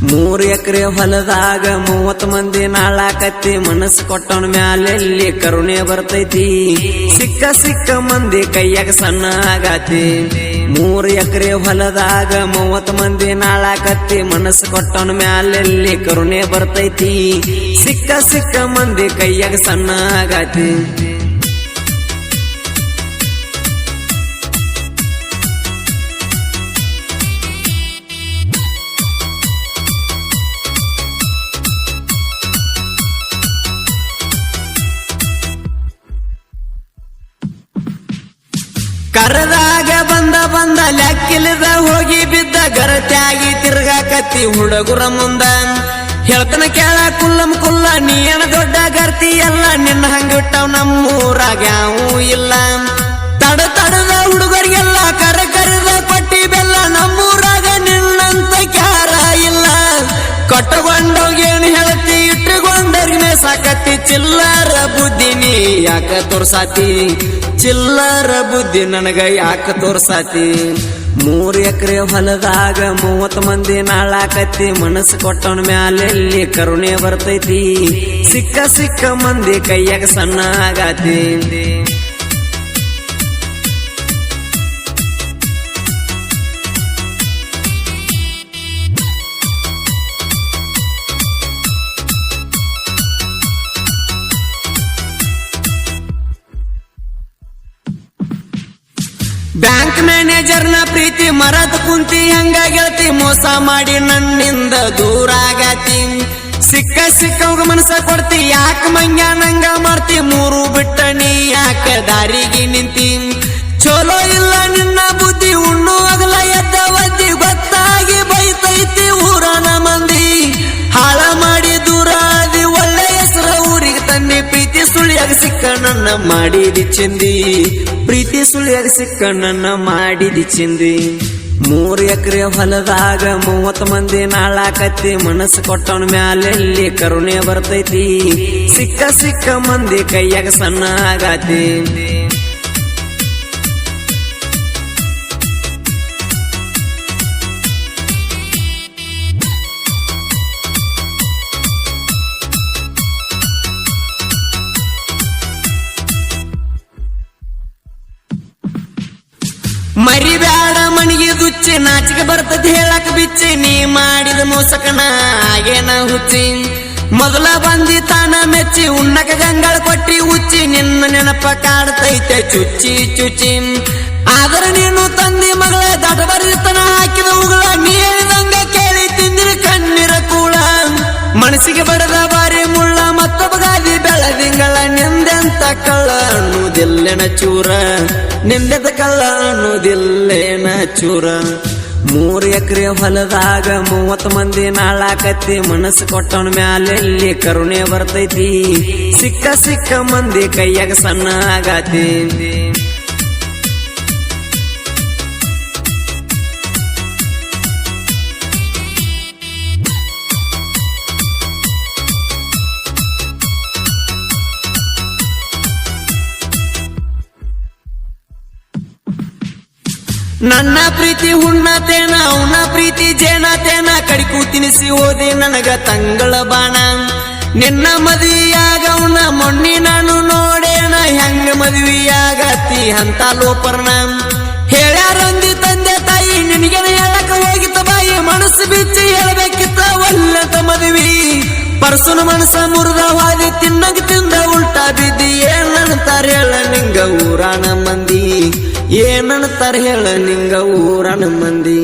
3 ಎಕರೆ ಹೊಲದಾಗ 30 ಮಂದಿ ನಾಳಾಕತ್ತಿ ಮನಸ್ಸು ಕೊಟ್ಟವನ ಮ್ಯಾಲೆಲ್ಲಿ ಕರುಣೆ ಬರ್ತೈತಿ ಸಿಕ್ಕ ಮಂದಿ ಕೈಯಾಗ ಸಣ್ಣ ಆಗತಿ 3 ಎಕರೆ ಹೊಲದಾಗ 30 ಮಂದಿ ನಾಳಾಕತ್ತಿ ಮನಸ್ಸು ಕೊಟ್ಟವನ ಮ್ಯಾಲೆಲ್ಲಿ ಕರುಣೆ ಬರ್ತೈತಿ ಸಿಕ್ಕ ಮಂದಿ ಕೈಯಾಗ ಸಣ್ಣ ಆಗತಿ ಕರದಾಗ ಬಂದ ಲೆಕ್ಕಿಲ್ಲದ ಹೋಗಿ ಬಿದ್ದ ಗರತ್ಯಾಗಿ ತಿರ್ಗಾಕತ್ತಿ ಹುಡುಗರ ಮುಂದ ಹೇಳ್ತನ ಕೇಳ ಕುಲ್ಲ ನೀನ ದೊಡ್ಡ ಗರ್ತಿ ಎಲ್ಲ ನಿನ್ನ ಹಂಗಿಟ್ಟವ್ ನಮ್ಮೂರಾಗ ಯಾವೂ ಇಲ್ಲ ತಡದ ಹುಡುಗರಿಗೆಲ್ಲ ಕರೆದ ಪಟ್ಟಿ ಬೆಲ್ಲ ನಮ್ಮೂರಾಗ ನಿನ್ನಂತ ಕ್ಯಾರ ಇಲ್ಲ ಕಟ್ಟಗೊಂಡೋಗೇನು ಹೇಳ್ತಿ ಇಟ್ಟುಕೊಂಡರ್ಗಿನ ಸಾಕತ್ತಿ ಚಿಲ್ಲರ ಬುದ್ಧಿ ನೀ ಯಾಕ ತೋರ್ಸಾತಿ ಚಿಲ್ಲರ ಬುದ್ಧಿ ನನಗ ಯಾಕ ತೋರ್ಸಾತಿ 3 ಎಕರೆ ಹೊಲದಾಗ 30 ಮಂದಿ ನಾಳಾಕತ್ತಿ ಮನಸ್ಸು ಕೊಟ್ಟವನ ಮ್ಯಾಲೆಲ್ಲಿ ಕರುಣೆ ಬರ್ತೈತಿ ಸಿಕ್ಕ ಮಂದಿ ಕೈಯಾಗ ಸಣ್ಣ ಆಗತಿ ಬ್ಯಾಂಕ್ ಮ್ಯಾನೇಜರ್ನ ಪ್ರೀತಿ ಮರದ್ ಕುಂತಿ ಹಂಗ ಗೆಳತಿ ಮೋಸ ಮಾಡಿ ನನ್ನಿಂದ ದೂರ ಆಗತಿ ಸಿಕ್ಕ ಮನಸ್ಸ ಕೊಡ್ತಿ ಯಾಕ ಮಂಗ್ಯ ನಂಗ ಮಾಡ್ತಿ 3 ಬಿಟ್ಟ ನೀ ಯಾಕ ದಾರಿಗೆ ನಿಂತಿ ಚಲೋ ಇಲ್ಲ ನಿನ್ನ ಬುದ್ಧಿ ಉಣ್ಣು ಅಗಲ ಎದ್ದ ಒದ್ದಿ ಗೊತ್ತಾಗಿ ಬೈತೈತಿ ಊರನ ಮಂದಿ ಹಾಳ ಮಾಡಿ ದೂರ ಆದಿ ಒಳ್ಳೆ ಹೆಸರ ಊರಿಗೆ ತನ್ನಿ ಪ್ರೀತಿ ಸುಳಿಯಾಗ ಸಿಕ್ಕ ನನ್ನ ಮಾಡಿದಿ ಚಿಂದಿ ಪ್ರೀತಿ ಸುಳಿಯಾಗ ಸಿಕ್ಕ ನನ್ನ ಮಾಡಿದಿ ಚಿಂದಿ 3 ಎಕರೆ ಹೊಲದಾಗ 30 ಮಂದಿ ನಾಳಾಕತ್ತಿ ಮನಸ್ಸು ಕೊಟ್ಟವನ ಮ್ಯಾಲೆಲ್ಲಿ ಕರುಣೆ ಬರ್ತೈತಿ ಸಿಕ್ಕ ಮಂದಿ ಕೈಯಾಗ ಸಣ್ಣ ಆಗತಿ ಮರಿಬ್ಯಾಡ ಮಣಿಗೆ ದುಚ್ಚಿ ನಾಚಿಕೆ ಬರ್ತದೆ ಹೇಳಕ್ ಬಿಚ್ಚಿ ನೀ ಮಾಡಿದ ಮೋಸಕನ ಆಗೇನ ಹುಚ್ಚಿ ಮೊದಲ ಬಂದಿ ತಾನ ಮೆಚ್ಚಿ ಉಣ್ಣಕ ಗಂಗಳ ಕೊಟ್ಟಿ ಉಚ್ಚಿ ನಿನ್ನ ನೆನಪ ಕಾಡ್ತೈತೆ ಚುಚ್ಚಿ ಆದ್ರ ನೀನು ತಂದಿ ಮಗಳ ದಡ ಬರಿತನ ಹಾಕಿದ ಉಗಳ ನೀ ಹೇಳಿದಂಗ ಕೇಳಿ ತಿಂದಿರ ಕಣ್ಣಿರ ಕೂಳ ಮನಸ್ಸಿಗೆ ಬಡದ ಬಾರಿ ಮುಳ್ಳ ಮತ್ತೊಬ್ಬ ಗಾದಿ ಬೆಳದಿಂಗಳ ನಿಂದೆಂತ ಕಳ್ಳ ಅನ್ನುವುದಿಲ್ಲೆನ ಚೂರ ನಿಂದೆದ ಕಳ್ಳ ಅನ್ನುವುದಿಲ್ಲೇನ ಚೂರ 3 ಎಕರೆ ಹೊಲದಾಗ 30 ಮಂದಿ ನಾಳಾಕತ್ತಿ ಮನಸ್ಸು ಕೊಟ್ಟವನ ಮ್ಯಾಲೆಲ್ಲಿ ಕರುಣೆ ಬರ್ತೈತಿ ಸಿಕ್ಕ ಮಂದಿ ಕೈಯಾಗ ಸಣ್ಣ ಆಗತಿ ನನ್ನ ಪ್ರೀತಿ ಹುಣ್ಣತೇನ ಅವನ ಪ್ರೀತಿ ಜೇನತೇನ ಕಡಿಕು ತಿನಿಸಿ ಹೋದೆ ನನಗ ತಂಗಳ ಬಾಣ ನಿನ್ನ ಮದುವೆಯಾಗ ಅವನ ಮೊನ್ನೆ ನಾನು ನೋಡೇನ ಹೆಂಗ ಮದುವೆಯಾಗತಿ ಅಂತ ಲೋಪರ್ಣ ಹೇಳ್ಯಾರಂದಿ ತಂದೆ ತಾಯಿ ನಿನಗೆ ಹೇಳಕ ಹೋಗಿತ್ತ ಬಾಯಿ ಮನಸ್ಸು ಬಿಚ್ಚಿ ಹೇಳಬೇಕಿತ್ತ ಒಲ್ಲತ ಮದುವೆ ಪರ್ಸುನ ಮನಸ್ಸ ಮುರಿದ ಹಾದಿ ತಿನ್ನಗ ತಿಂದ ಉಲ್ಟಾ ಬಿದ್ದಿ ಏನಂತಾರ ಹೇಳ ನಿಂಗ ಊರಾಣ ಮಂದಿ ಏನಂತಾರ ಹೇಳ ನಿಂಗ ಊರನ ಮಂದಿ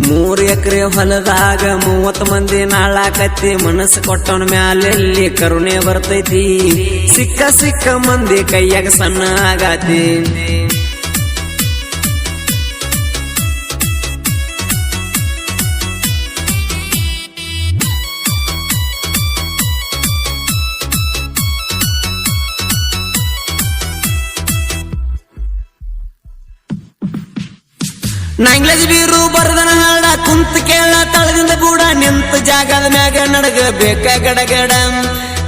3 ಎಕರೆ ಹೊಲದಾಗ 30 ಮಂದಿ ನಾಳಾಕತ್ತಿ ಮನಸ್ಸು ಕೊಟ್ಟವನ ಮ್ಯಾಲೆಲ್ಲಿ ಕರುಣೆ ಬರ್ತೈತಿ ಸಿಕ್ಕ ಮಂದಿ ಕೈಯಾಗ ಸಣ್ಣ ಆಗತಿ ನಂಗ್ಲಜ್ ಬೀರು ಬರ್ದನ ಹಾಡ ಕುಂತ ಕೇಳ ತಳದಿಂದ ಕೂಡ ನಿಂತ ಜಾಗದ ಮ್ಯಾಗ ನಡಗಬೇಕ ಗಡಗಡ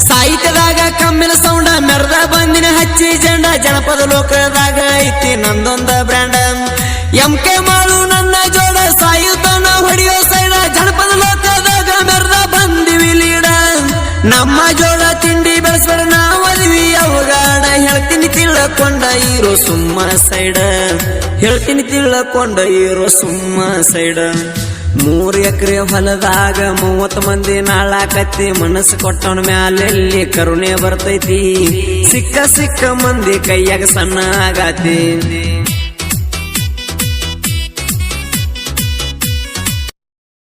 ಸಾಹಿತ್ಯದಾಗ ಕಮ್ಮಿನ ಸೌಂಡ ಮೆರ್ದ ಬಂದಿನ ಹಚ್ಚಿ ಜಂಡ ಜನಪದ ಲೋಕದಾಗ ಐತಿ ನಂದೊಂದ ಬ್ರ್ಯಾಂಡ MK ಮಾಡು ನನ್ನ ಜೋಡ ಸಾಯುಧನ ಹೊಡೆಯೋ ಸೈಡ ಜನಪದ ಲೋಕದಾಗ ನಮ್ಮ ಜೋಳ ತಿಂಡಿ ಬೆಳೆಸ್ಬೇಡ ನಾವದ್ವಿ ಅವಗಾಡ ಹೇಳ್ತೀನಿ ತಿಳ್ಕೊಂಡ ಇರೋ ಸುಮ್ಮ ಸೈಡ ಹೇಳ್ತೀನಿ ತಿಳ್ಕೊಂಡ ಇರೋ ಸುಮ್ಮ ಸೈಡ 3 ಎಕರೆ ಹೊಲದಾಗ 30 ಮಂದಿ ನಾಳಾಕತ್ತಿ ಮನಸ್ಸು ಕೊಟ್ಟವನ ಮ್ಯಾಲೆಲ್ಲಿ ಕರುಣೆ ಬರ್ತೈತಿ ಸಿಕ್ಕ ಮಂದಿ ಕೈಯಾಗ ಸಣ್ಣ ಆಗತಿ